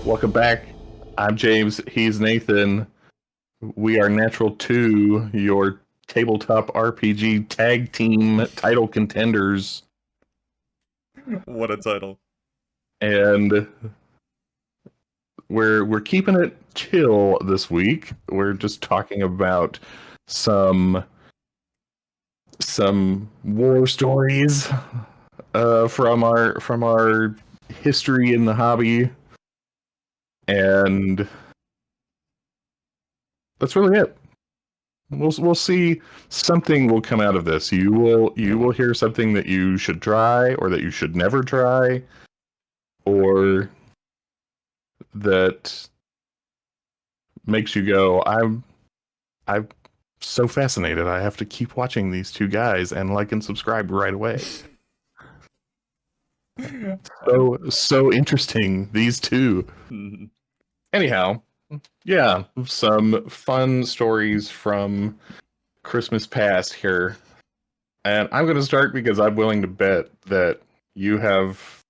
Welcome back. I'm James. He's Nathan. We are Natural 2, your tabletop RPG tag team title contenders. What a title. And we're keeping it chill this week. We're just talking about some war stories from our history in the hobby. And that's really it. We'll see. Something will come out of this. You will hear something that you should try, or that you should never try, or that makes you go, I'm so fascinated. I have to keep watching these two guys and like and subscribe right away. So interesting, these two. Anyhow, yeah, some fun stories from Christmas past here. And I'm going to start because I'm willing to bet that you have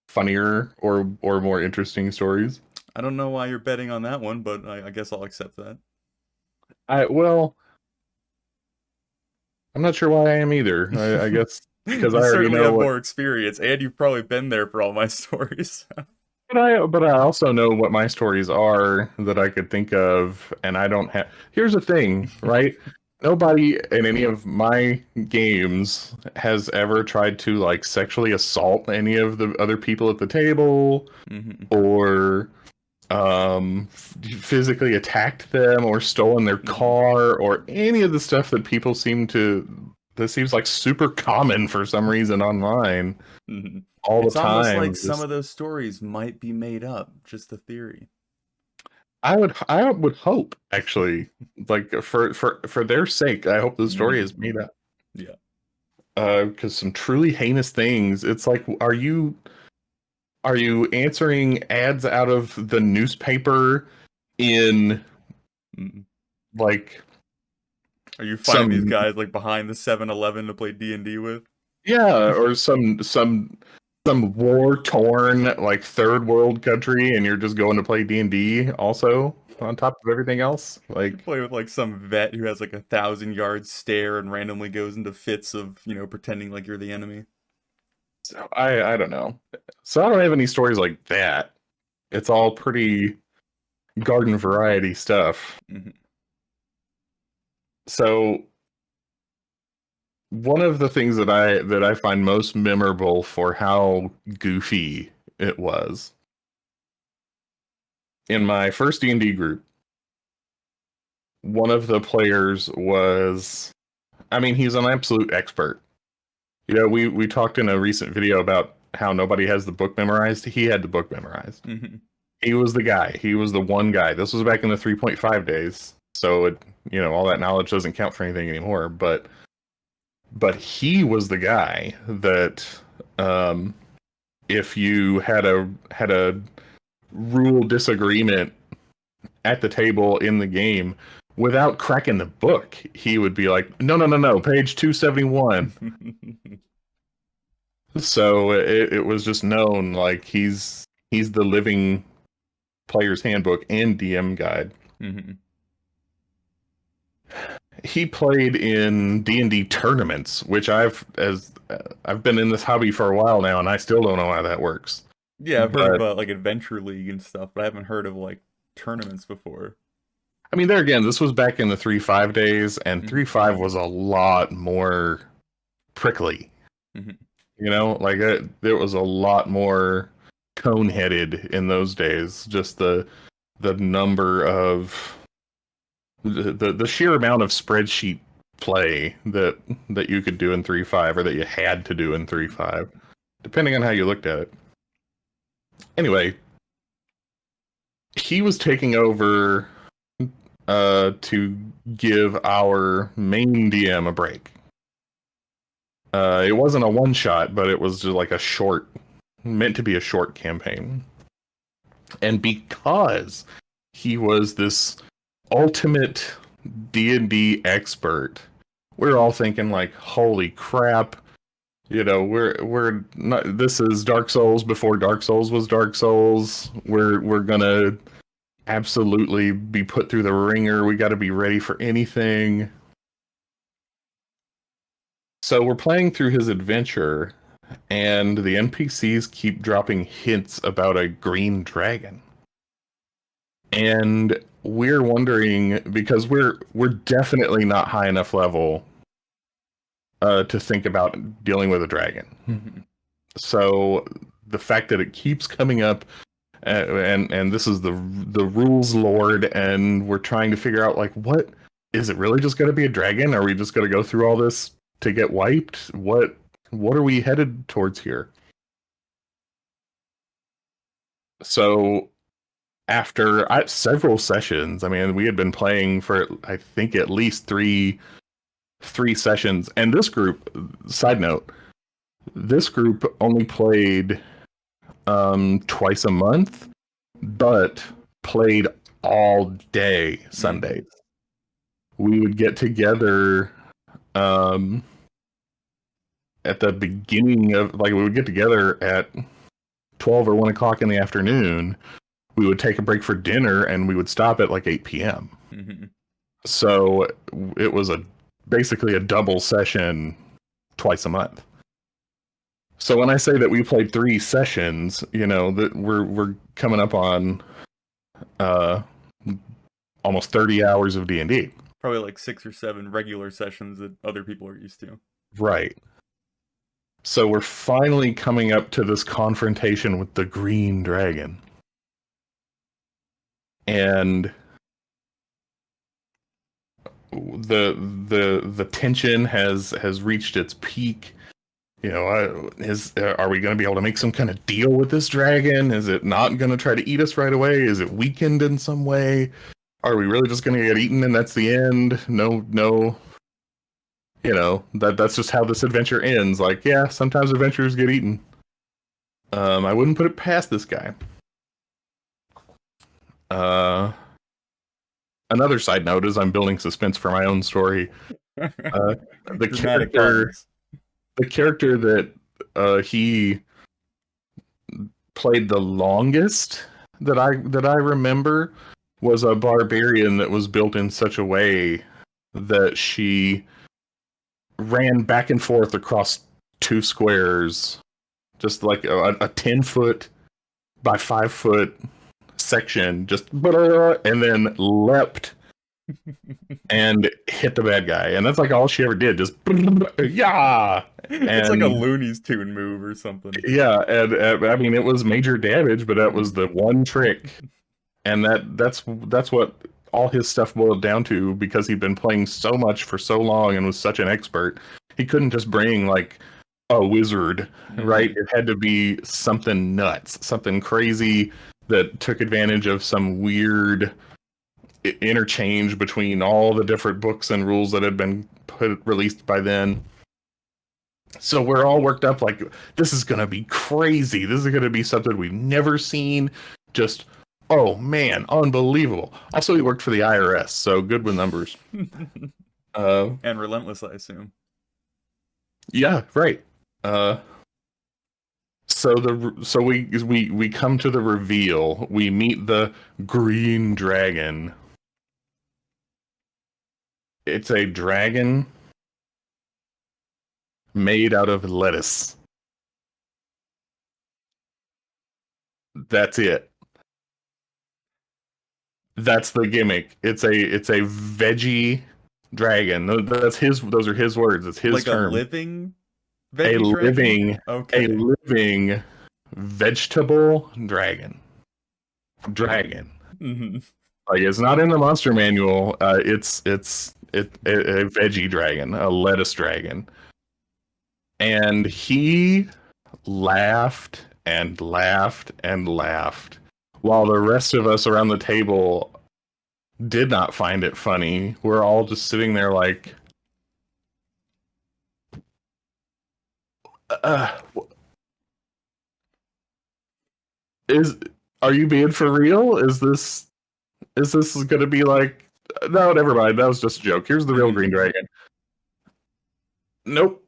funnier or more interesting stories. I don't know why you're betting on that one, but I guess I'll accept that. Well, I'm not sure why I am either. I guess because You I already certainly know have what, more experience, and you've probably been there for all my stories. but I also know what my stories are that I could think of, and I don't have. Here's the thing, right? Nobody in any of my games has ever tried to like sexually assault any of the other people at the table, or physically attacked them, or stolen their car, or any of the stuff that people that seems like super common for some reason online all It's the almost time. like some of those stories might be made up, just a theory. I would hope, actually, like for their sake, I hope the story is made up. Yeah. Because some truly heinous things. It's like, are you answering ads out of the newspaper in like? Are you finding these guys like behind the 7-Eleven to play D&D with? Yeah, or some war-torn like third world country, and you're just going to play D&D also on top of everything else. You Like, play with like some vet who has like 1,000-yard stare and randomly goes into fits of, pretending like you're the enemy. so I don't know. So I don't have any stories like that. It's all pretty garden variety stuff. So one of the things that I find most memorable for how goofy it was, in my first D&D group, one of the players was, I mean, he's an absolute expert. You know, we talked in a recent video about how nobody has the book memorized. He had the book memorized. He was the guy. He was the one guy. This was back in the 3.5 days. So, all that knowledge doesn't count for anything anymore. But he was the guy that, if you had a rule disagreement at the table in the game, without cracking the book, he would be like, no, page 271. So it was just known, like, he's the living player's handbook and DM guide. He played in D&D tournaments, which I've been in this hobby for a while now, and I still don't know how that works. Yeah, I've heard about like Adventure League and stuff, but I haven't heard of like tournaments before. I mean, there again, this was back in the 3.5 days, and 3.5 was a lot more prickly. Like there was a lot more cone-headed in those days. Just the number of the sheer amount of spreadsheet play that you could do in 3.5, or that you had to do in 3.5, depending on how you looked at it. Anyway, he was taking over to give our main DM a break. It wasn't a one shot, but it was just like meant to be a short campaign. And because he was this ultimate D&D expert, we're all thinking like, holy crap, You know, we're not. This is Dark Souls before Dark Souls was Dark Souls. We're gonna absolutely be put through the ringer. We got to be ready for anything. So we're playing through his adventure, and the NPCs keep dropping hints about a green dragon. And we're wondering, because we're definitely not high enough level to think about dealing with a dragon. So the fact that it keeps coming up, and this is the rules lord, and we're trying to figure out, like, what is it really just going to be a dragon? Are we just going to go through all this to get wiped? What are we headed towards here? So after several sessions, I mean, we had been playing for, I think, at least three sessions, and this group, side note, this group only played twice a month, but played all day Sundays. We would get together at the beginning of, like, we would get together at 12 or 1 o'clock in the afternoon. We would take a break for dinner, and we would stop at like 8 p.m. So it was basically a double session twice a month. So when I say that we played 3 sessions, you know, that we're coming up on almost 30 hours of D&D. Probably like 6 or 7 regular sessions that other people are used to. Right. So we're finally coming up to this confrontation with the green dragon. And the tension has reached its peak. You know, are we going to be able to make some kind of deal with this dragon? Is it not going to try to eat us right away? Is it weakened in some way? Are we really just going to get eaten and that's the end? No. You know, that's just how this adventure ends. Like, yeah, sometimes adventures get eaten. I wouldn't put it past this guy. Another side note is I'm building suspense for my own story. The character that he played the longest that I remember was a barbarian that was built in such a way that she ran back and forth across 2 squares, just like a 10-foot by 5-foot section, just and then leapt and hit the bad guy, and that's like all she ever did. Just yeah, it's like a Looney Tune move or something. Yeah, and I mean, it was major damage, but that was the one trick, and that's what all his stuff boiled down to, because he'd been playing so much for so long and was such an expert. He couldn't just bring like a wizard, right? It had to be something nuts, something crazy that took advantage of some weird interchange between all the different books and rules that had been released by then. So we're all worked up like, this is going to be crazy. This is going to be something we've never seen. Just, oh man, unbelievable. Also, he worked for the IRS, so good with numbers. And relentless, I assume. Yeah, right. So we come to the reveal. We meet the green dragon. It's a dragon made out of lettuce. That's it. That's the gimmick. It's a veggie dragon. Those are his words. It's his like term. A living veggie a living vegetable dragon. Mm-hmm. Like, it's not in the monster manual. It's a veggie dragon, a lettuce dragon. And he laughed and laughed and laughed, while the rest of us around the table did not find it funny. We're all just sitting there like, are you being for real? Is this gonna be like, no, never mind, that was just a joke. Here's the real green dragon. Nope.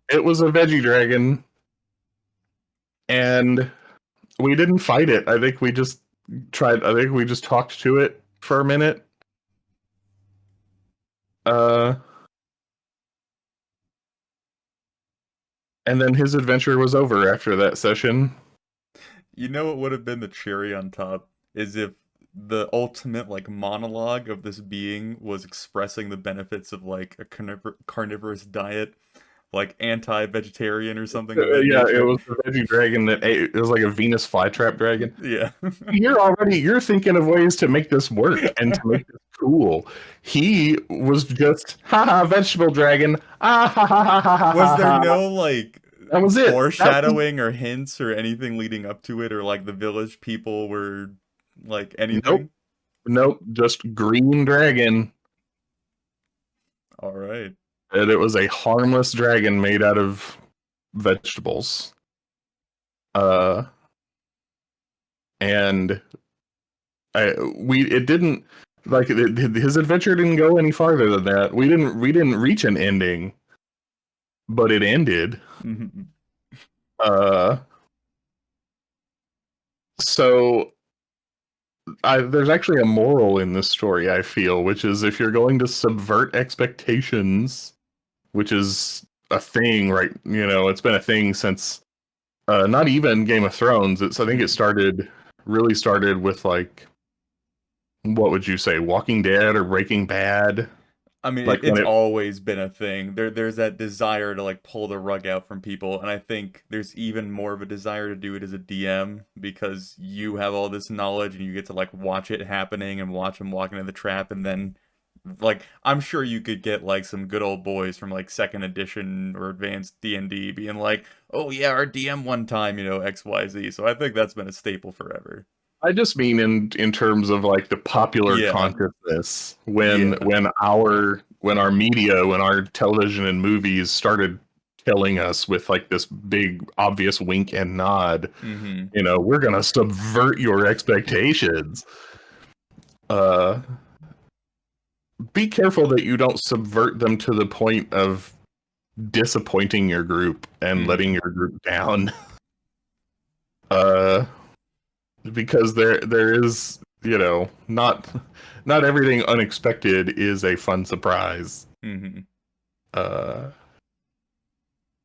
It was a veggie dragon, and we didn't fight it. I think we just talked to it for a minute. And then his adventure was over after that session. You know what would have been the cherry on top is if the ultimate like monologue of this being was expressing the benefits of like a carnivorous diet, like anti-vegetarian or something of that Yeah, it nature. was the veggie dragon that ate. It was like a Venus flytrap dragon. Yeah. You're thinking of ways to make this work and to make this cool. He was just haha vegetable dragon. Ah ha ha ha ha ha Was ha there ha. no like That was it. That was foreshadowing or hints or anything leading up to it, or like the village people were like nope, anything? nope. Just green dragon, All right. and it was a harmless dragon made out of vegetables. Uh, and it didn't like his adventure didn't go any farther than that. We didn't reach an ending, but it ended. Uh, so there's actually a moral in this story, I feel, which is if you're going to subvert expectations, which is a thing, right? It's been a thing since not even Game of Thrones. I think it really started with like, what would you say, Walking Dead or Breaking Bad? I mean, Like when it's it always been a thing. There's that desire to like pull the rug out from people, and I think there's even more of a desire to do it as a DM because you have all this knowledge and you get to like watch it happening and watch them walk into the trap, and then like I'm sure you could get like some good old boys from like second edition or advanced D&D being like, "Oh yeah, our DM one time, XYZ." So I think that's been a staple forever. I just mean in terms of like the popular Yeah. consciousness when Yeah. our media, when our television and movies started telling us with like this big obvious wink and nod, Mm-hmm. we're gonna subvert your expectations. Be careful that you don't subvert them to the point of disappointing your group and letting Mm-hmm. your group down. uh because there is, not everything unexpected is a fun surprise. Mm-hmm. uh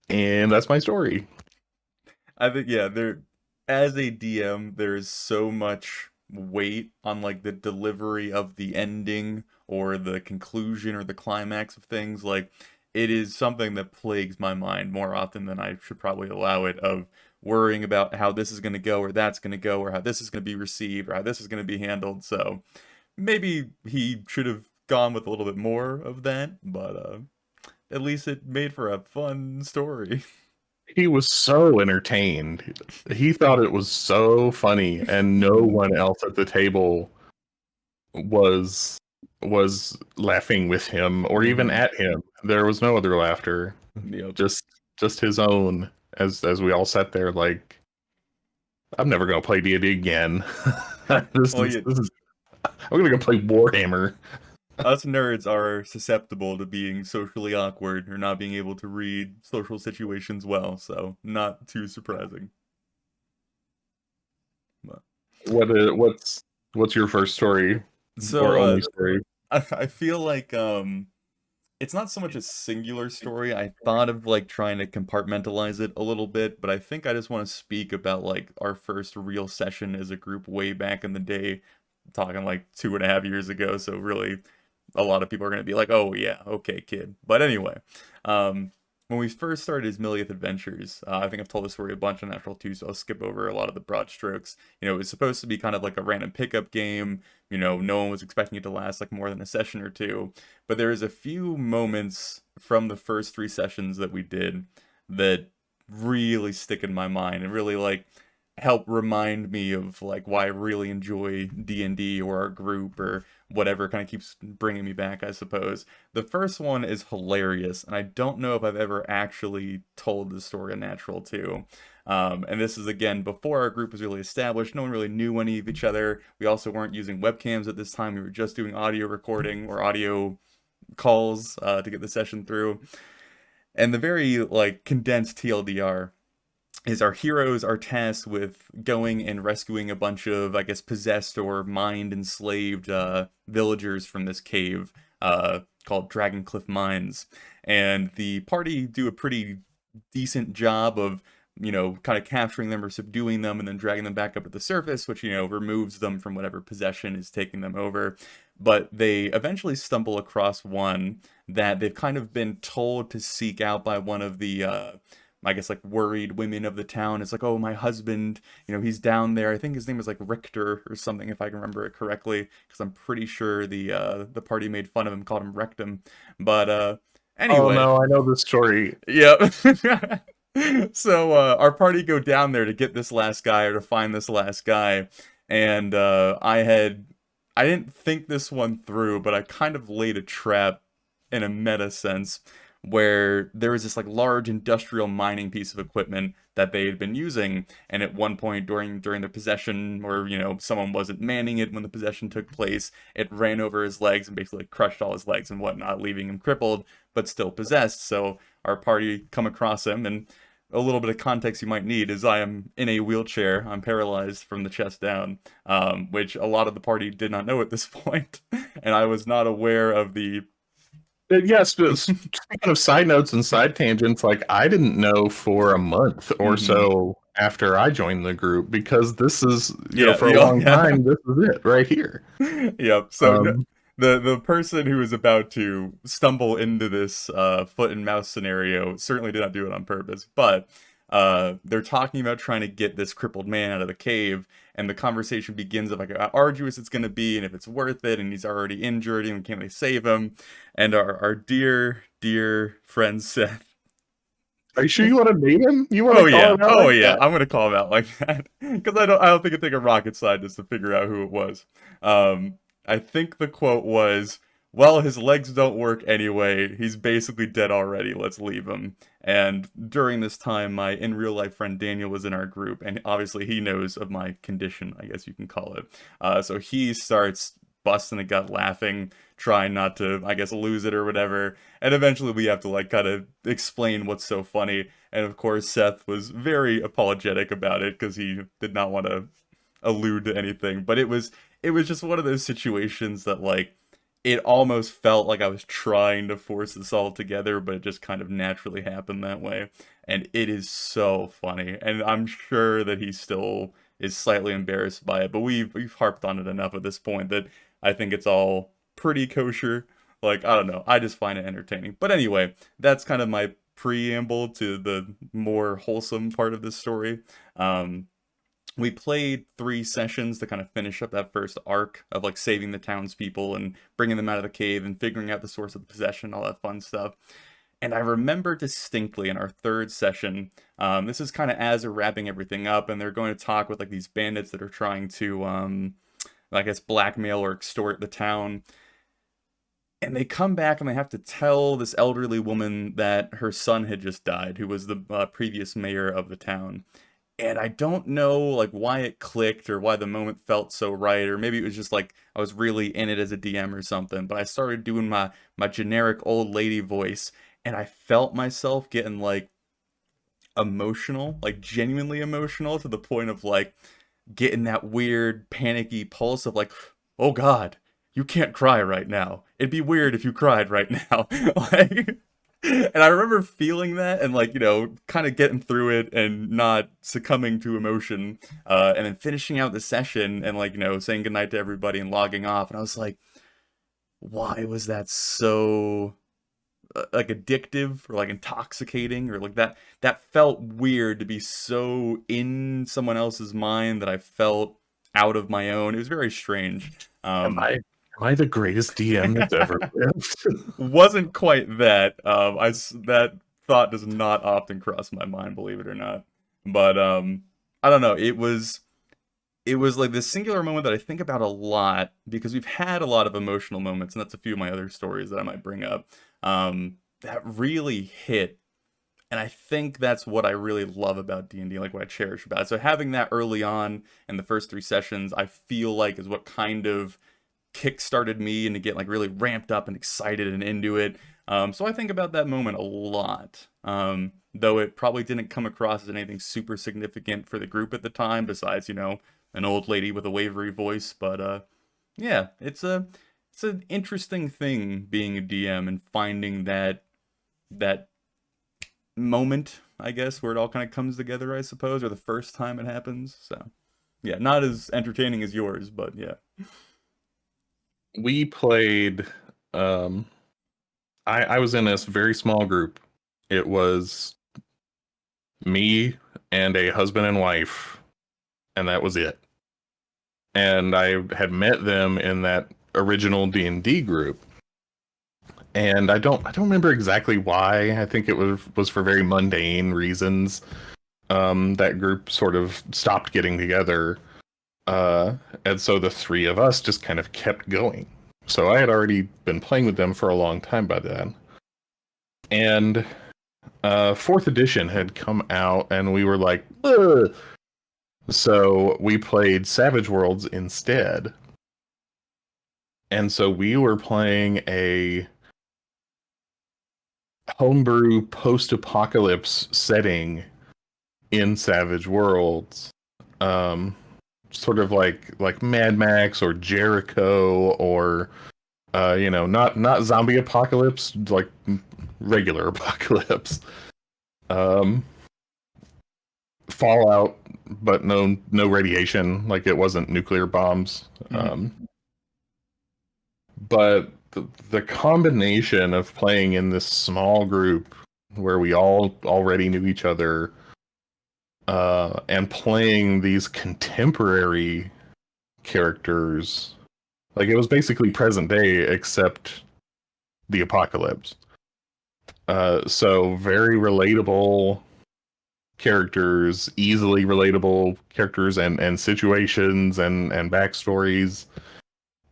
and that's my story. I think yeah, there as a DM, there's so much weight on like the delivery of the ending or the conclusion or the climax of things. Like it is something that plagues my mind more often than I should probably allow it of worrying about how this is going to go or that's going to go or how this is going to be received or how this is going to be handled. So maybe he should have gone with a little bit more of that, but at least it made for a fun story. He was so entertained. He thought it was so funny, and no one else at the table was laughing with him or even Mm-hmm. at him. There was no other laughter, Yep. just his own. As we all sat there, like, I'm never gonna play D&D again. this Well, is yeah, this is. I'm gonna go play Warhammer. us nerds are susceptible to being socially awkward or not being able to read social situations well, so not too surprising. But, What's your first story or so only story? I feel like it's not so much a singular story. I thought of like trying to compartmentalize it a little bit, but I think I just want to speak about like our first real session as a group way back in the day, talking like 2.5 years ago. So really, a lot of people are going to be like, "Oh yeah, okay, kid." But anyway, um, when we first started his Millionth Adventures, I think I've told this story a bunch on Natural 2, so I'll skip over a lot of the broad strokes. It was supposed to be kind of like a random pickup game. No one was expecting it to last like more than a session or two. But there is a few moments from the first 3 sessions that we did that really stick in my mind and really like help remind me of like why I really enjoy D&D or our group or whatever kind of keeps bringing me back, I suppose. The first one is hilarious, and I don't know if I've ever actually told the story on Natural 2. And this is again before our group was really established. No one really knew any of each other. We also weren't using webcams at this time. We were just doing audio recording or audio calls to get the session through. And the very like condensed TLDR is our heroes are tasked with going and rescuing a bunch of, I guess, possessed or mind enslaved villagers from this cave called Dragon Cliff Mines. And the party do a pretty decent job of, kind of capturing them or subduing them and then dragging them back up to the surface, which, removes them from whatever possession is taking them over. But they eventually stumble across one that they've kind of been told to seek out by one of the I guess like worried women of the town. It's like, oh, my husband, he's down there. I think his name is like Richter or something, if I can remember it correctly, because I'm pretty sure the party made fun of him, called him Rectum. But Oh anyway, no, I know the story. yeah. So our party go down there to get this last guy or to find this last guy, and I didn't think this one through, but I kind of laid a trap in a meta sense where there was this like large industrial mining piece of equipment that they had been using, and at one point during the possession, or someone wasn't manning it when the possession took place, it ran over his legs and basically crushed all his legs and whatnot, leaving him crippled but still possessed. So our party come across him, and a little bit of context you might need is I am in a wheelchair. I'm paralyzed from the chest down, which a lot of the party did not know at this point, and I was not aware of the Yes, but speaking of side notes and side tangents, like I didn't know for a month or so after I joined the group, because this is, for a long time, this is it right here. Yep. So the person who is about to stumble into this foot and mouse scenario certainly did not do it on purpose, but they're talking about trying to get this crippled man out of the cave, and the conversation begins of like how arduous it's going to be and if it's worth it, and he's already injured, and can they save him? And our dear friend Seth. Are you sure you want to name him? You want to call him out like that? I'm gonna call him out like that because I don't think it'd take a rocket scientist to figure out who it was. I think the quote was, "Well, his legs don't work anyway. He's basically dead already. Let's leave him." And during this time, my in real life friend Daniel was in our group, and obviously he knows of my condition, I guess you can call it. So he starts busting a gut laughing, trying not to, I guess, lose it or whatever. And eventually we have to like kind of explain what's so funny. And of course, Seth was very apologetic about it because he did not want to allude to anything. But it was just one of those situations that like it almost felt like I was trying to force this all together, but it just kind of naturally happened that way. And it is so funny. And I'm sure that he still is slightly embarrassed by it, but we've harped on it enough at this point that I think it's all pretty kosher. Like, I don't know. I just find it entertaining. But anyway, that's kind of my preamble to the more wholesome part of this story. We played 3 sessions to kind of finish up that first arc of like saving the townspeople and bringing them out of the cave and figuring out the source of the possession, all that fun stuff. And I remember distinctly in our 3rd session, this is kind of as they're wrapping everything up, and they're going to talk with like these bandits that are trying to, I guess, blackmail or extort the town. And they come back and they have to tell this elderly woman that her son had just died, who was the previous mayor of the town. And I don't know like why it clicked or why the moment felt so right, or maybe it was just like I was really in it as a DM or something, but I started doing my generic old lady voice, and I felt myself getting like emotional, like genuinely emotional, to the point of like getting that weird panicky pulse of like, oh God, you can't cry right now. It'd be weird if you cried right now. Like, and I remember feeling that and like, kind of getting through it and not succumbing to emotion, and then finishing out the session and like, saying goodnight to everybody and logging off. And I was like, why was that so like addictive or like intoxicating, or like that felt weird to be so in someone else's mind that I felt out of my own. It was very strange. Am I the greatest DM that's ever lived? Wasn't quite that. That thought does not often cross my mind, believe it or not. But I don't know. It was like this singular moment that I think about a lot because we've had a lot of emotional moments, and that's a few of my other stories that I might bring up, that really hit. And I think that's what I really love about D&D, like what I cherish about it. So having that early on in the first 3 sessions, I feel like is what kind of kick-started me into getting like really ramped up and excited and into it. So I think about that moment a lot. Though it probably didn't come across as anything super significant for the group at the time, besides, an old lady with a wavery voice. But yeah, it's an interesting thing being a DM and finding that moment, I guess, where it all kind of comes together, I suppose, or the first time it happens. So yeah, not as entertaining as yours, but yeah. We played. Um, I was in this very small group. It was me and a husband and wife, and that was it. And I had met them in that original D&D group. And I don't remember exactly why. I think it was for very mundane reasons. That group sort of stopped getting together. And so the three of us just kind of kept going. So I had already been playing with them for a long time by then. And fourth edition had come out, and we were like, ugh. So we played Savage Worlds instead. And so we were playing a homebrew post-apocalypse setting in Savage Worlds. Um, Sort of like Mad Max or Jericho, or not zombie apocalypse, like regular apocalypse. Um, Fallout, but no radiation, like it wasn't nuclear bombs. But the combination of playing in this small group where we all already knew each other, and playing these contemporary characters, like it was basically present day except the apocalypse. So very relatable characters, easily relatable characters, and situations and backstories.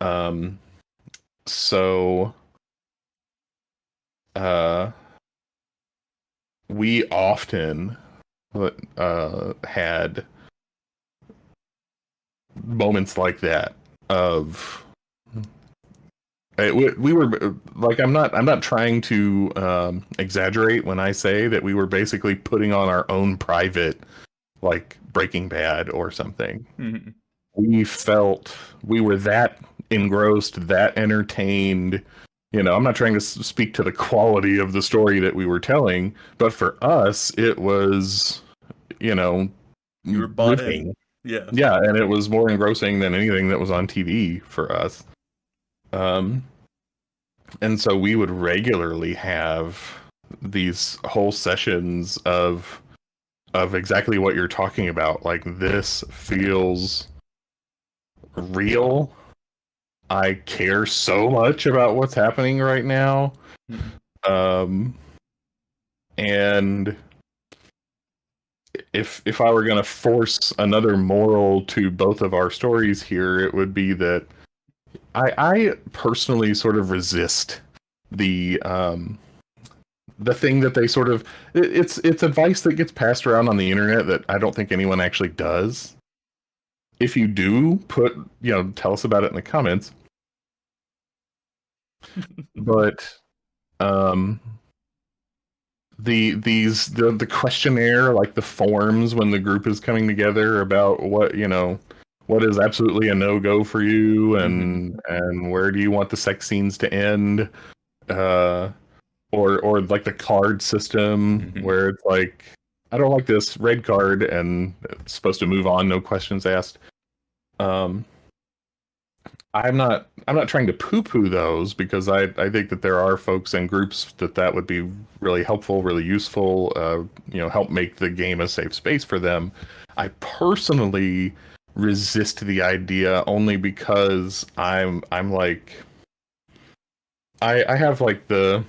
Um, so uh, we often had moments like that of we were like, I'm not trying to exaggerate when I say that we were basically putting on our own private, like Breaking Bad or something. Mm-hmm. We felt we were that engrossed, that entertained. I'm not trying to speak to the quality of the story that we were telling, but for us, it was, You were bought in. riveting. Yeah. Yeah, and it was more engrossing than anything that was on TV for us. Um, and so we would regularly have these whole sessions of exactly what you're talking about. Like, this feels real. I care so much about what's happening right now. Um, and if I were going to force another moral to both of our stories here, it would be that I personally sort of resist the thing that they sort of, it's advice that gets passed around on the internet that I don't think anyone actually does. If you do, tell us about it in the comments. But the questionnaire, like the forms when the group is coming together about what is absolutely a no-go for you, and where do you want the sex scenes to end, or like the card system where it's like, I don't like this, red card, and it's supposed to move on, no questions asked. I'm not trying to poo-poo those, because I think that there are folks and groups that would be really helpful, really useful, help make the game a safe space for them. I personally resist the idea only because I'm like, I have like the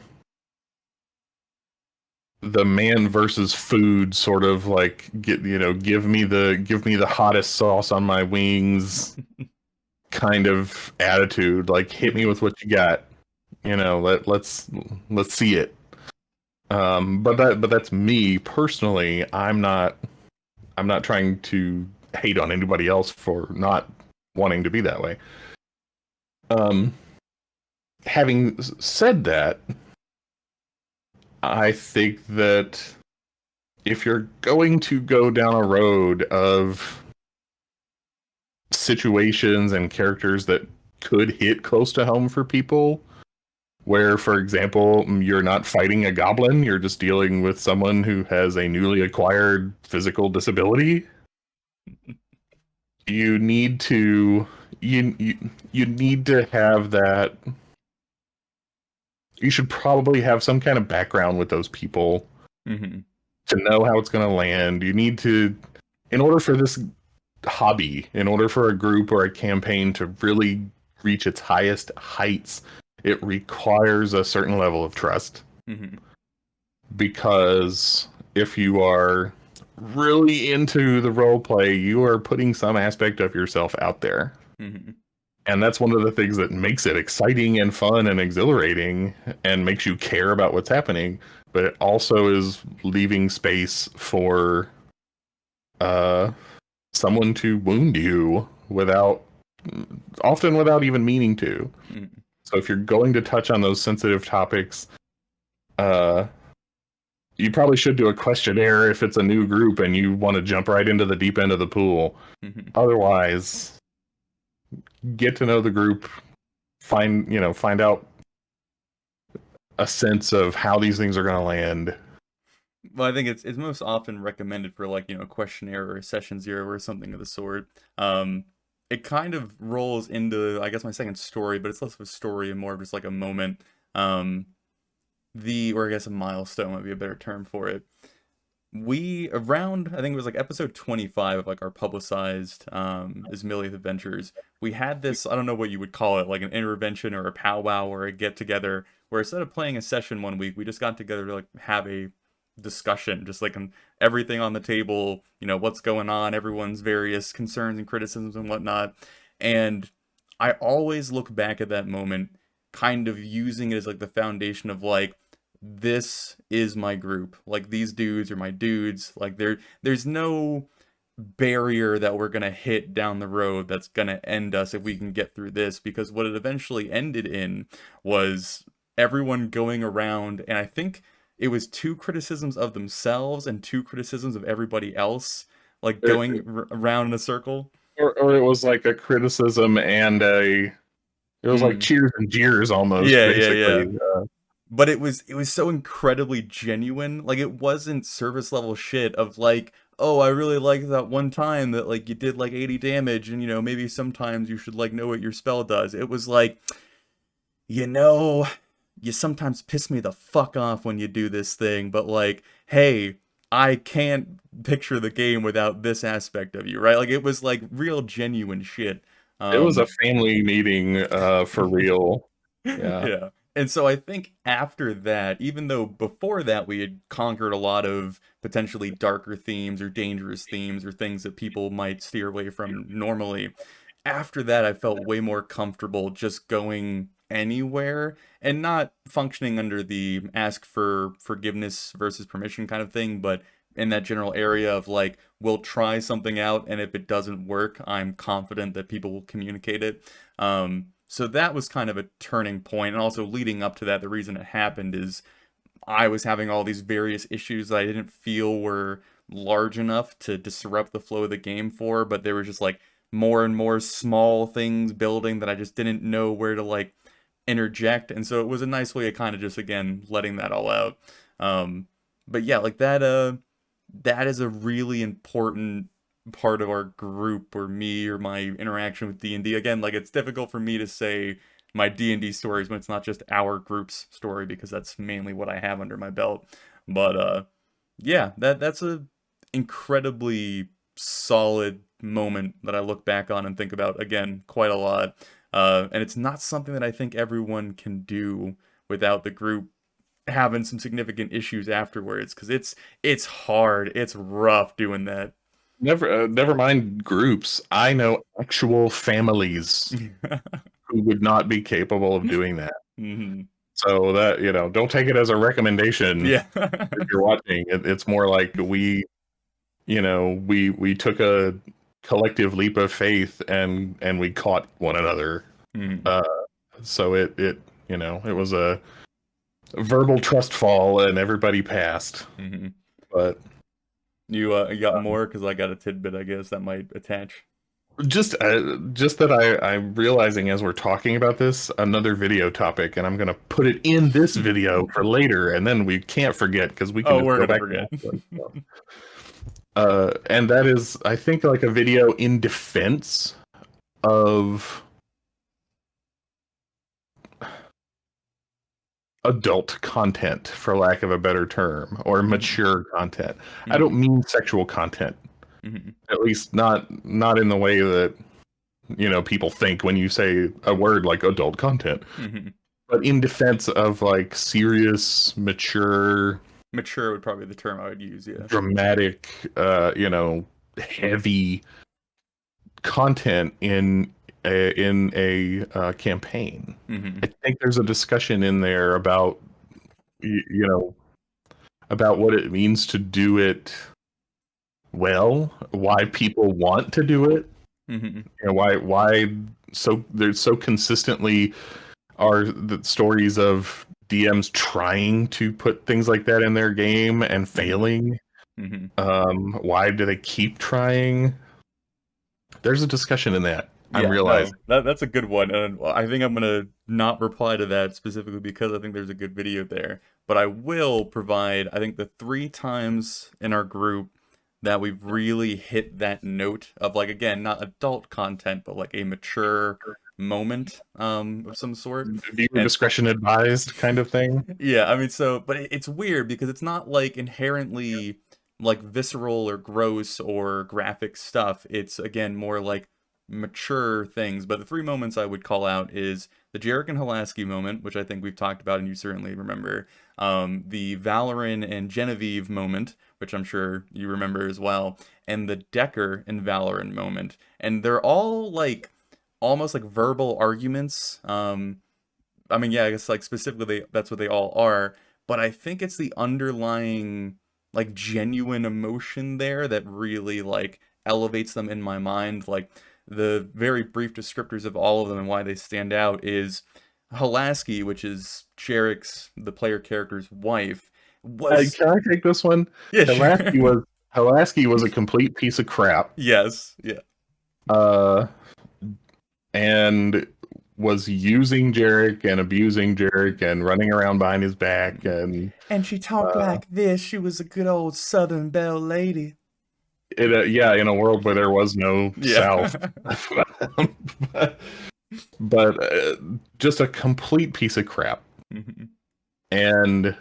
man versus food sort of, like, give me the hottest sauce on my wings kind of attitude. Like, hit me with what you got. Let's see it. But that's me personally. I'm not trying to hate on anybody else for not wanting to be that way. Having said that, I think that if you're going to go down a road of situations and characters that could hit close to home for people, where, for example, you're not fighting a goblin, you're just dealing with someone who has a newly acquired physical disability, you need to you need to have that. You should probably have some kind of background with those people to know how it's going to land. You need to, in order for this hobby, in order for a group or a campaign to really reach its highest heights, it requires a certain level of trust. Because if you are really into the role play, you are putting some aspect of yourself out there. And that's one of the things that makes it exciting and fun and exhilarating and makes you care about what's happening. But it also is leaving space for someone to wound you often without even meaning to. So if you're going to touch on those sensitive topics, you probably should do a questionnaire if it's a new group and you want to jump right into the deep end of the pool. Otherwise, get to know the group, find out a sense of how these things are going to land. Well, I think it's most often recommended for like, a questionnaire or a session 0 or something of the sort. It kind of rolls into, I guess, my second story, but it's less of a story and more of just like a moment. Or I guess a milestone might be a better term for it. I think it was like episode 25 of like our publicized Ismiliath Adventures, we had this, I don't know what you would call it, like an intervention or a powwow or a get together, where instead of playing a session one week, we just got together to like have a discussion, just like everything on the table, what's going on, everyone's various concerns and criticisms and whatnot. And I always look back at that moment kind of using it as like the foundation of like, this is my group. Like, these dudes are my dudes. Like, there's no barrier that we're gonna hit down the road that's gonna end us if we can get through this, because what it eventually ended in was everyone going around, and I think it was 2 criticisms of themselves and 2 criticisms of everybody else, like going around in a circle. Or it was like a criticism and it was like cheers and jeers almost, Yeah. basically. But it was so incredibly genuine. Like, it wasn't service level shit of like, oh, I really like that one time that like you did like 80 damage and maybe sometimes you should like know what your spell does. It was like, you sometimes piss me the fuck off when you do this thing, but like, hey, I can't picture the game without this aspect of you, right? Like, it was like real genuine shit. It was a family meeting for real. Yeah. Yeah. And so I think after that, even though before that we had conquered a lot of potentially darker themes or dangerous themes or things that people might steer away from normally, after that I felt way more comfortable just going anywhere and not functioning under the ask for forgiveness versus permission kind of thing, but in that general area of like, we'll try something out, and if it doesn't work, I'm confident that people will communicate it. So that was kind of a turning point, and also leading up to that, the reason it happened is I was having all these various issues that I didn't feel were large enough to disrupt the flow of the game for, but there were just like more and more small things building that I just didn't know where to like interject, and so it was a nice way of kind of just again letting that all out. But yeah, like that is a really important part of our group, or me, or my interaction with D&D. Again, like, it's difficult for me to say my D&D stories when it's not just our group's story, because that's mainly what I have under my belt. But yeah, that's a incredibly solid moment that I look back on and think about again quite a lot. And it's not something that I think everyone can do without the group having some significant issues afterwards, because it's hard, it's rough doing that. Never mind groups. I know actual families who would not be capable of doing that. So that, don't take it as a recommendation. Yeah. If you're watching, it's more like we took a collective leap of faith and we caught one another. So it was verbal trust fall and everybody passed. Mm-hmm. But You got more? Because I got a tidbit, I guess, that might attach. just that I'm realizing as we're talking about this, another video topic, and I'm gonna put it in this video for later, and then we can't forget because we can Oh, just we're go gonna back forget. and watch it. And that is, I think, like a video in defense of adult content, for lack of a better term, or mature content. I don't mean sexual content, at least not in the way that people think when you say a word like adult content, but in defense of like serious, mature, Mature would probably be the term I would use. Yeah. dramatic, heavy content in a campaign. I think there's a discussion in there about about what it means to do it well, why people want to do it, why there's so consistently are the stories of DMs trying to put things like that in their game and failing. Why do they keep trying? There's a discussion in that. I'm Yeah, realizing. no, that's a good one, and I think I'm gonna not reply to that specifically because I think there's a good video there. But I will provide, I think, the 3 times in our group that we've really hit that note of, like, again, not adult content, but like a mature moment of some sort. Viewer And discretion advised kind of thing. yeah, I mean, so, but it's weird because it's not like inherently like visceral or gross or graphic stuff. It's again more like mature things. But the 3 moments I would call out is the Jarek and Hulaski moment, which I think we've talked about and you certainly remember. The Valoran and Genevieve moment, which I'm sure you remember as well, and the Decker and Valoran moment. And they're all like almost like verbal arguments. I mean, yeah, I guess like specifically that's what they all are, but I think it's the underlying like genuine emotion there that really like elevates them in my mind. Like the very brief descriptors of all of them and why they stand out is Hulaski, which is Jarek's the player character's wife, was Can I take this one? yeah, Hulaski sure. was Hulaski was a complete piece of crap. Yes, yeah. Uh, and was using Jarek and abusing Jarek and running around behind his back and And she talked like this. She was a good old Southern belle lady. in a world where there was no Yeah. South, but just a complete piece of crap. And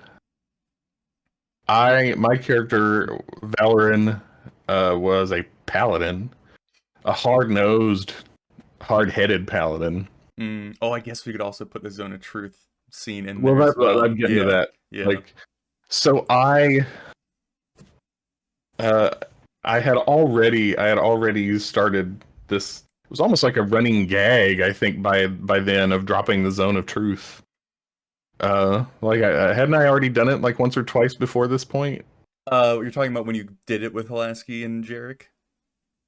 my character Valoran was a paladin, a hard-nosed, hard-headed paladin. Oh, I guess we could also put the Zone of Truth scene in Well, there as well. I'm getting to that. Yeah. Like, so uh, I had already started this. It was almost like a running gag, I think, by then of dropping the Zone of Truth. Like, hadn't I already done it like once or twice before this point? You're talking about when you did it with Hulaski and Jarek?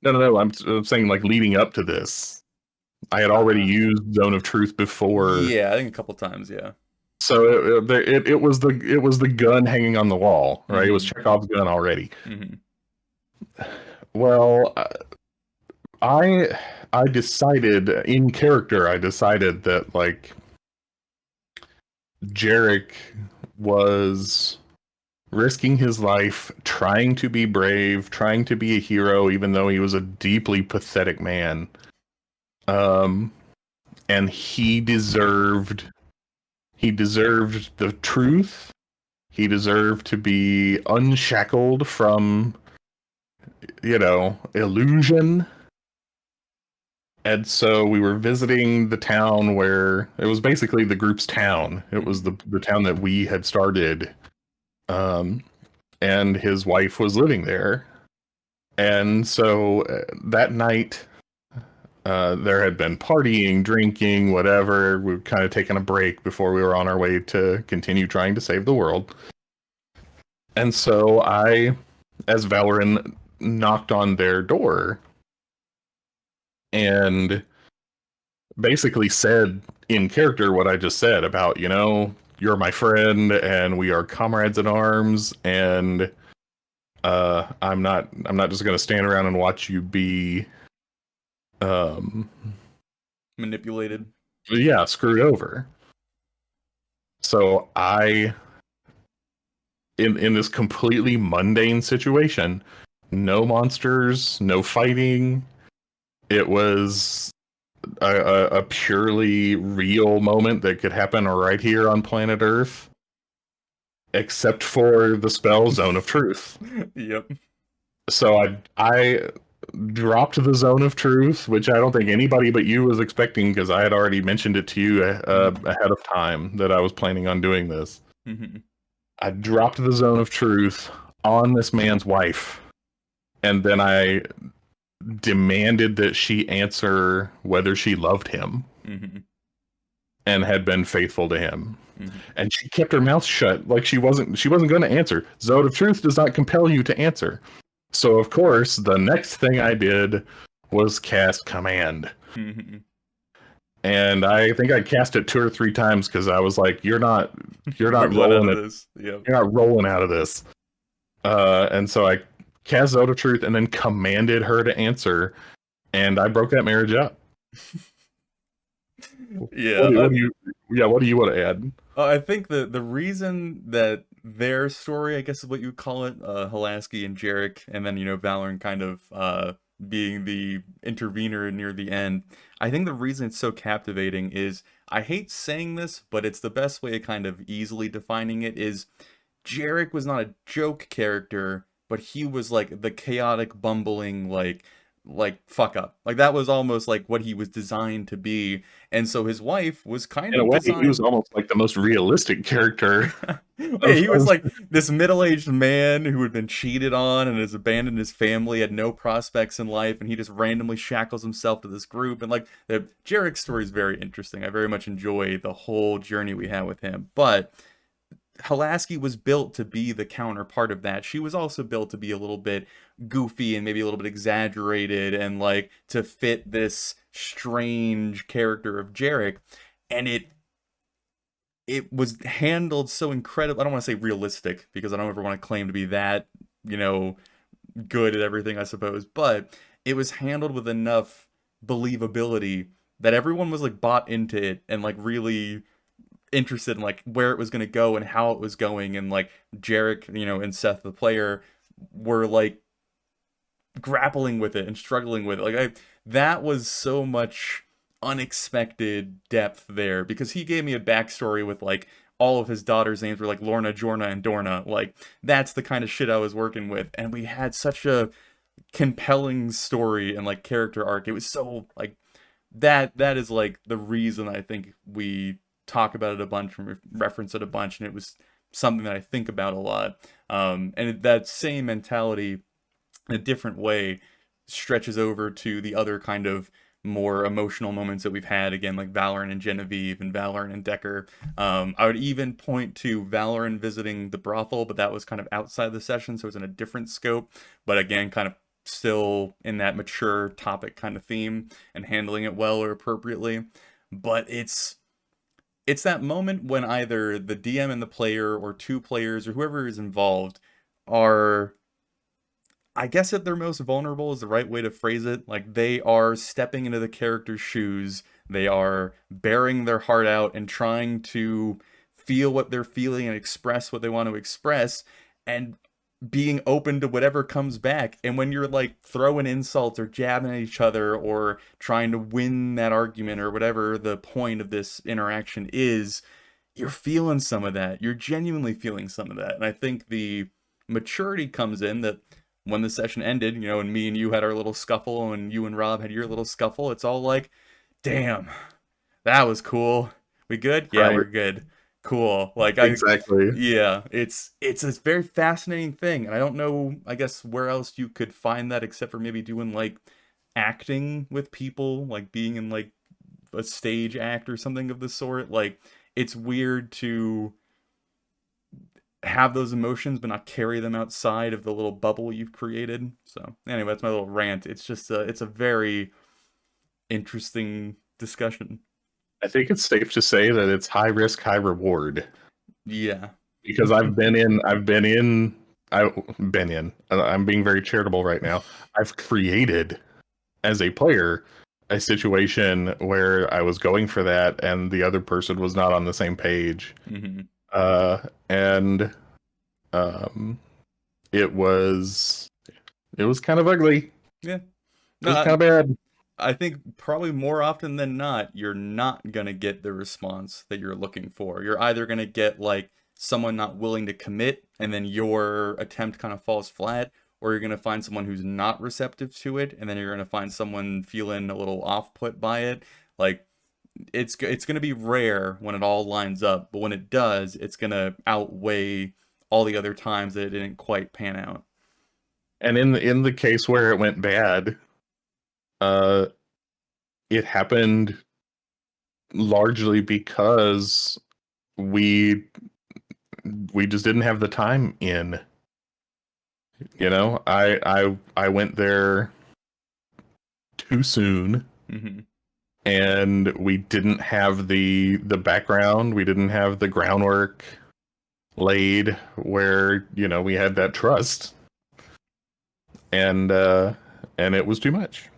No. I'm saying like leading up to this. I had already used Zone of Truth before. Yeah, I think a couple times, yeah. So it was the gun hanging on the wall, right? It was Chekhov's gun already. Well, I decided in character. I decided that like Jarek was risking his life, trying to be brave, trying to be a hero, even though he was a deeply pathetic man. And he deserved the truth. He deserved to be unshackled from, illusion. And so we were visiting the town where it was basically the group's town. It was the town that we had started. And his wife was living there. And so that night, there had been partying, drinking, whatever. We were kind of taking a break before we were on our way to continue trying to save the world. And so I, as Valoran, knocked on their door and basically said in character what I just said about, you're my friend, and we are comrades in arms, and I'm not just gonna stand around and watch you be manipulated. Yeah, screwed over. So in this completely mundane situation, no monsters, no fighting. It was a purely real moment that could happen right here on planet Earth, except for the spell Zone of Truth. Yep. So I dropped the Zone of Truth, which I don't think anybody but you was expecting, because I had already mentioned it to you ahead of time that I was planning on doing this. Mm-hmm. I dropped the Zone of Truth on this man's wife, and then I demanded that she answer whether she loved him and had been faithful to him. And she kept her mouth shut, like she wasn't going to answer. Zone of Truth does not compel you to answer. So of course, the next thing I did was cast Command. And I think I cast it 2 or 3 times because I was like, "You're not rolling out of this. Yep. You're not rolling out of this." And so I cast Zone of Truth and then commanded her to answer, and I broke that marriage up. Yeah. What do you want to add? I think the reason that their story, I guess is what you would call it, Hulaski and Jarek, and then, Valorant kind of being the intervener near the end. I think the reason it's so captivating is, I hate saying this, but it's the best way of kind of easily defining it, is Jarek was not a joke character, but he was like the chaotic, bumbling, like fuck up. Like that was almost like what he was designed to be. And so his wife was kind In of a way, designed... he was almost like the most realistic character. Yeah, he was like this middle-aged man who had been cheated on and has abandoned his family, had no prospects in life, and he just randomly shackles himself to this group. And like, the Jarek's story is very interesting. I very much enjoy the whole journey we had with him. But Hulaski was built to be the counterpart of that. She was also built to be a little bit goofy and maybe a little bit exaggerated, and like to fit this strange character of Jarek. And it was handled so incredible. I don't want to say realistic, because I don't ever want to claim to be that, good at everything, I suppose. But it was handled with enough believability that everyone was like bought into it and like really interested in like where it was going to go and how it was going. And like Jarek, and Seth the player were like grappling with it and struggling with it. Like that was so much unexpected depth there, because he gave me a backstory with like all of his daughters' names were like Lorna, Jorna, and Dorna. Like that's the kind of shit I was working with, and we had such a compelling story and like character arc. It was so like that is like the reason I think we talk about it a bunch and reference it a bunch, and it was something that I think about a lot. And that same mentality in a different way stretches over to the other kind of more emotional moments that we've had, again, like Valorant and Genevieve and Valorant and Decker. I would even point to Valorant visiting the brothel, but that was kind of outside the session, so it was in a different scope, but again, kind of still in that mature topic kind of theme and handling it well or appropriately. But it's that moment when either the DM and the player, or 2 players, or whoever is involved, are, I guess at their most vulnerable is the right way to phrase it. Like they are stepping into the character's shoes. They are bearing their heart out and trying to feel what they're feeling and express what they want to express, and being open to whatever comes back. And when you're like throwing insults or jabbing at each other or trying to win that argument or whatever the point of this interaction is, you're feeling some of that. You're genuinely feeling some of that. And I think the maturity comes in that when the session ended, and me and you had our little scuffle, and you and Rob had your little scuffle, it's all like, damn, that was cool. We good? Yeah, right. We're good. Cool. Like exactly. Yeah, it's a very fascinating thing, and I don't know, I guess, where else you could find that except for maybe doing like acting with people, like being in like a stage act or something of the sort. Like it's weird to have those emotions but not carry them outside of the little bubble you've created. So anyway, that's my little rant. It's just it's a very interesting discussion. I think it's safe to say that it's high risk, high reward. Yeah. Because I'm being very charitable right now. I've created as a player a situation where I was going for that and the other person was not on the same page. Mm-hmm. And um it was kind of ugly. Yeah. It was No, kind of bad. I think probably more often than not, you're not gonna get the response that you're looking for. You're either gonna get like someone not willing to commit, and then your attempt kind of falls flat, or you're gonna find someone who's not receptive to it, and then you're gonna find someone feeling a little off put by it. Like it's gonna be rare when it all lines up, but when it does, it's gonna outweigh all the other times that it didn't quite pan out. And in the case where it went bad, uh it happened largely because we just didn't have the time in. I went there too soon, Mm-hmm. and we didn't have the background, we didn't have the groundwork laid where, we had that trust. And it was too much.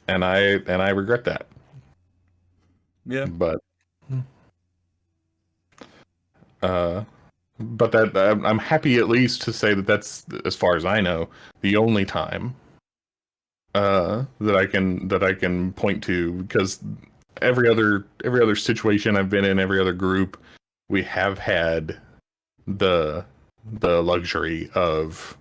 And I regret that. Yeah. But uh but that I'm happy at least to say that that's, as far as I know, the only time that I can point to, because every other situation I've been in, every other group, we have had the luxury of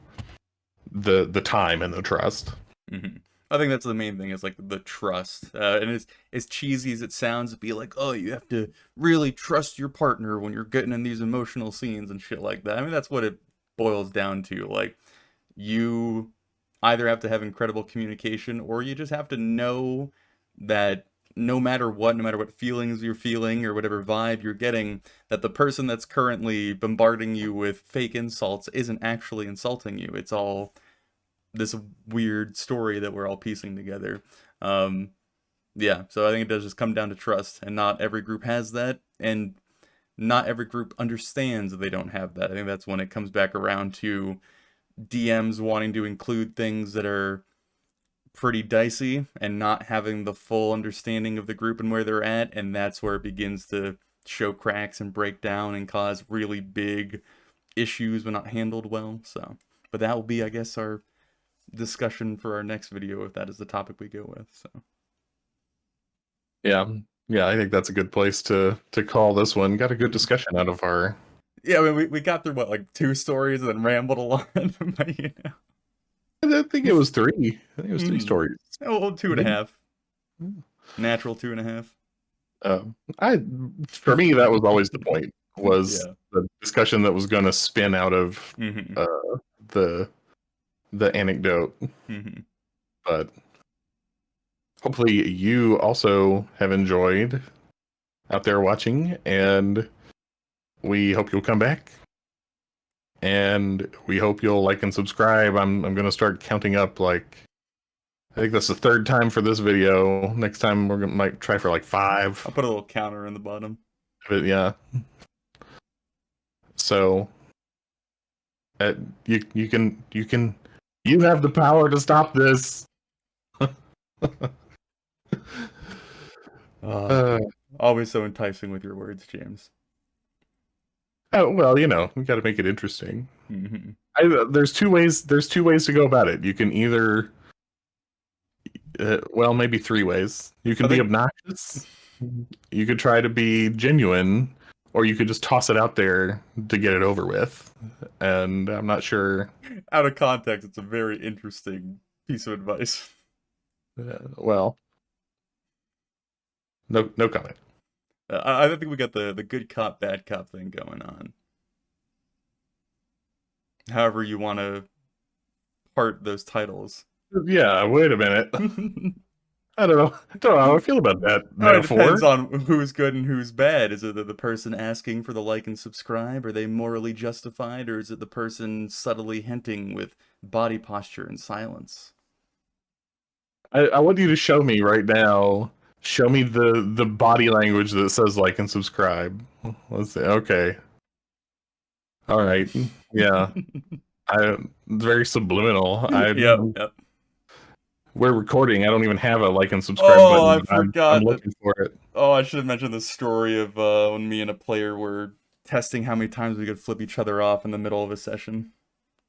the time and the trust. Mm-hmm. I think that's the main thing is like the trust. And as cheesy as it sounds, to be like, oh, you have to really trust your partner when you're getting in these emotional scenes and shit like that. I mean, that's what it boils down to. Like, you either have to have incredible communication, or you just have to know that no matter what feelings you're feeling or whatever vibe you're getting, that the person that's currently bombarding you with fake insults isn't actually insulting you. It's all this weird story that we're all piecing together. Um, yeah, so I think it does just come down to trust, and not every group has that, and not every group understands that they don't have that. I think that's when it comes back around to DMs wanting to include things that are pretty dicey and not having the full understanding of the group and where they're at, and that's where it begins to show cracks and break down and cause really big issues when not handled well. So, but that will be, I guess, our discussion for our next video, if that is the topic we go with. So Yeah. Yeah, I think that's a good place to call this one. Got a good discussion out of our. yeah, I mean, we got through what, like 2 stories and then rambled a lot. But, you know. I think it was three. I think it was three stories. Oh, 2.5. Natural 2.5. I For me, that was always the point, was Yeah. the discussion that was going to spin out of Mm-hmm. the anecdote. Mm-hmm. But hopefully you also have enjoyed out there watching, and we hope you'll come back, and we hope you'll like and subscribe. I'm going to start counting up, like, I think that's the third time for this video. Next time might try for like 5. I'll put a little counter in the bottom. But yeah. So you can you have the power to stop this. Always so enticing with your words, James. Oh, well, we got to make it interesting. Mm-hmm. There's two ways to go about it. You can either well, maybe 3 ways. You can be obnoxious, you could try to be genuine, or you could just toss it out there to get it over with. And I'm not sure. Out of context, it's a very interesting piece of advice. Well, no comment. I think we got the good cop, bad cop thing going on. However you want to part those titles. Yeah, wait a minute. I don't know how I feel about that metaphor. It depends on who's good and who's bad. Is it the person asking for the like and subscribe? Are they morally justified? Or is it the person subtly hinting with body posture and silence? I want you to show me right now. Show me the body language that says like and subscribe. Let's see. Okay. All right. Yeah. It's very subliminal. Yep, yep. We're recording. I don't even have a like and subscribe Oh, button. I I'm forgot that. looking for it. Oh, I should have mentioned the story of when me and a player were testing how many times we could flip each other off in the middle of a session.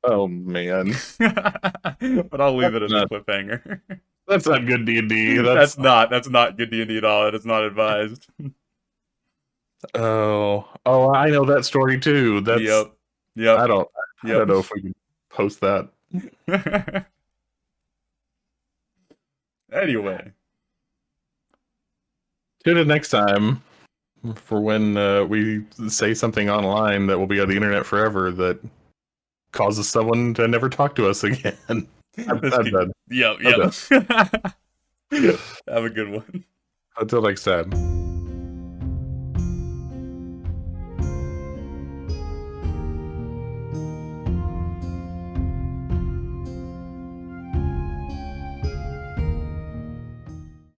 Oh man. But I'll leave it as a Not, cliffhanger. that's not good D&D. That's not good D&D at all. That is not advised. Oh, I know that story too. That's Yep. I don't know if we can post that. Anyway. Tune in next time for when we say something online that will be on the internet forever that causes someone to never talk to us again. I'm done. Yep. Have a good one. Until next time.